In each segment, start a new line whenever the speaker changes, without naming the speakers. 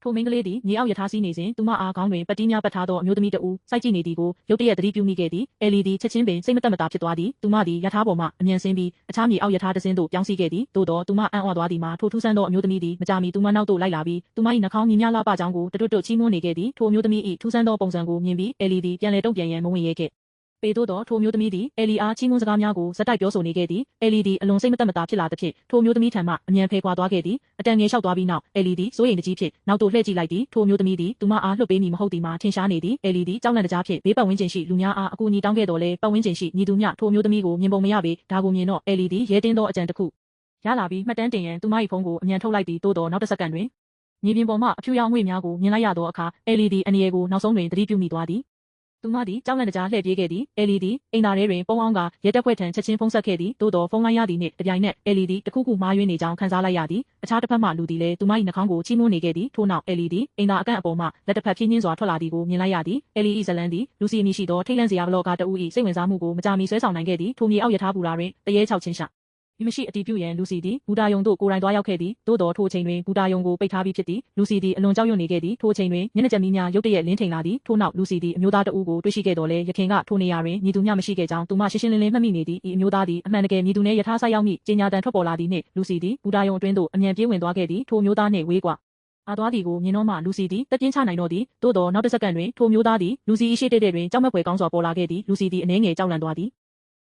ထိုမိန်းကလေးသည်မြေအောက်ယထာစီးနေစဉ်သူမအားခေါင်းတွင်ပတ်တီးများပတ်ထားသောအမျိုးသမီးတဦးစိုက်ကြည့်နေသည်ကိုရုတ်တရက်သတိပြုမိခဲ့သည်။ သည်ချက်ချင်းပင်စိတ်မသက်မသာဖြစ်သွားသည်။သူမသည်ယထာပေါ်မှအမြန်ဆင်းပြီးအခြားမြေအောက်ယထာတစ်စင်းသို့ပြောင်းစီးခဲ့သည်။သို့သောသူမအံ့ဩသွားသည်မှာထိုထူးဆန်းသောအမျိုးသမီးသည်မကြာမီသူမနောက်သို့လိုက်လာပြီးသူမ၏နှာခေါင်းမြင်များလှပကြောင်းကိုတွတ်တွတ်ချီးမွမ်းနေခဲ့သည်။ထိုအမျိုးသမီး၏ထူးဆန်းသောပုံစံကိုမြင်ပြီးသည်ပြန်လည်တုံ့ပြန်ရန်မဝင်ရဲခဲ့ပေသို့သောထိုမျိုးသမီးသည်အားချီးမွမ်းစကားများကိုဇက်တိုက်ပြောဆိုနေခဲ့သည်။သည်အလွန်စိတ်မသက်မသာဖြစ်လာသဖြင့်ထိုမျိုးသမီးထံမှအမြန်ဖယ်ခွာသွားခဲ့သည်။အတန်ငယ်လျှောက်သွားပြီးနောက်သည်စိုးရိမ်တကြီးဖြင့်နောက်သို့လှည့်ကြည့်လိုက်သည်။ထိုမျိုးသမီးသည်သူမအားလွှတ်ပေးမည်မဟုတ်သည်မှာထင်ရှားနေသည်။သည်ကြောက်လန့်တကြားဖြင့်ဘေးပတ်ဝန်းကျင်ရှိလူများအားအကူအညီတောင်းခဲ့တော်လဲပတ်ဝန်းကျင်ရှိညီသူမျှထိုမျိုးသမီးကိုမြင်ပုံမရပေဒါကိုမြင်တော့သည်ရဲတင်းသောအကြံတစ်ခုရလာပြီးမှတ်တမ်းတင်ရန်သူမ၏ဖုန်းကိုအမြန်ထုတ်လိုက်သည်။သို့သောနောက်တစ်စက္ကန့်တွင်မြေပြင်ပေါ်မှအဖြူရောင်ငွေ့များကိုမြင်လိုက်ရသောအခါသည်အနေရကိုနောက်ဆုံးတွင်သတိပြုမိသွားသည်။သူမသည်ကြောက်လန့်တကြားလှည့်ပြေးခဲ့သည်။သည်အိမ်သာထဲတွင်ပုံအောင်ကရဲတပ်ဖွဲ့ထံချက်ချင်းဖုန်းဆက်ခဲ့သည်။သို့သောဖုန်းလိုင်းရသည်နှင့်တပြိုင်နက်သည်တခုခုမှားယွင်းနေကြောင်းခံစားလိုက်ရသည်။အခြားတစ်ဖက်မှလူသည်လည်းသူမ၏နှာခေါင်းကိုချီးမွမ်းနေခဲ့သည်။ထို့နောက်သည်အိမ်သာအကန့်အပေါ်မှလက်တစ်ဖက်ဖြည်းညင်းစွာထွက်လာသည်ကိုမြင်လိုက်ရသည်။၏ဇလန်းသည်လူစီအမည်ရှိသောထိတ်လန့်စရာဘလော့ဂါတဦး၏စိတ်ဝင်စားမှုကိုမကြာမီဆွဲဆောင်နိုင်ခဲ့သည်။ထိုမြေအောက်ယထာဘူရာတွင်တရေ6ချင်းရှာမရှိအတီးပြုရန်လူစီသည်ဘူတာယုံသို့ကိုယ်တိုင်သွားရောက်ခဲ့သည်။သို့တော်ထိုအချိန်တွင်ဘူတာယုံကိုပိတ်ထားပြီးဖြစ်သည်။လူစီသည်အလွန်ကြောက်ရွံ့နေခဲ့သည်။ထိုအချိန်တွင်မျက်နှာကျက်မီးများရုတ်တရက်လင်းထိန်လာသည်။ထို့နောက်လူစီသည်အမျိုးသားတဦးကိုတွေ့ရှိခဲ့တော်လဲယခင်ကထိုနေရာတွင်မည်သူမျှမရှိခဲ့ကြောင်းသူမရှင်းရှင်းလင်းလင်းမှတ်မိနေသည်။ဤအမျိုးသားသည်အမှန်တကယ်မည်သူနှင့်ယထာဆိုင်ရောက်မိကြေညာတံထွက်ပေါ်လာသည်နှင့်လူစီသည်ဘူတာယုံအတွင်းသို့အမြန်ပြေးဝင်သွားခဲ့သည်။ထိုမျိုးသားနှင့်ဝေးကွာအားသွားသည်ကိုမြင်တော့မှလူစီသည်တက်ပြင်းချနိုင်တော့သည်။သို့သောနောက်တစ်စက္ကန့်တွင်ထိုမျိုးသားသည်လူစီ၏ရှေ့တဲ့တွင်ကြောက်မက်ဖွယ်ကောင်းစွာပေါ်လာခဲ့သည်။လူစီသည်အနှဲငယ်ကြောက်လန့်သွားသည်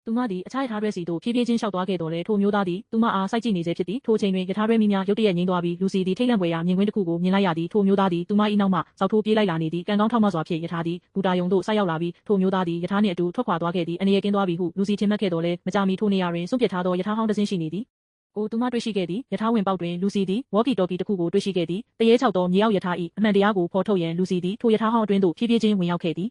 သူမသည်အခြားယထာတွဲစီသို့ဖြည်းဖြည်းချင်းလျှောက်သွားခဲ့တော်လဲထိုမျိုးသားသည်သူမအားစိုက်ကြည့်နေစေဖြစ်သည်ထိုအချိန်တွင်ယထာတွဲမီးများရုတ်တရက်ငြိမ်းသွားပြီးလူစီသည်ထိတ်လန့်ဖွယ်ရာမြင်ကွင်းတစ်ခုကိုမြင်လိုက်ရသည်ထိုမျိုးသားသည်သူမ၏နောက်မှစောက်ထိုးပြေးလိုက်လာနေသည်ကံကောင်းထောက်မစွာဖြင့်ယထာသည်ဘူတာယုံသို့ဆိုက်ရောက်လာပြီးထိုမျိုးသားသည်ယထာနှင့်အတူထွက်ခွာသွားခဲ့သည်အနေရကင်းသွားပြီဟုလူစီထင်မှတ်ခဲ့တော်လဲမကြာမီထိုနေရာတွင်စွန့်ပစ်ထားသောယထာဟောင်းတစ်စင်းရှိနေသည်သူမတွေ့ရှိခဲ့သည်ယထာဝင်ပေါက်တွင်လူစီသည်ဝေါ်ကီတော်ကီတစ်ခုကိုတွေ့ရှိခဲ့သည်တရေ6သောမြေအောက်ယထာ၏အမှန်တရားကိုဖော်ထုတ်ရန်လူစီသည်ထိုယထာဟောင်းအတွင်းသို့ဖြည်းဖြည်းချင်းဝင်ရောက်ခဲ့သည်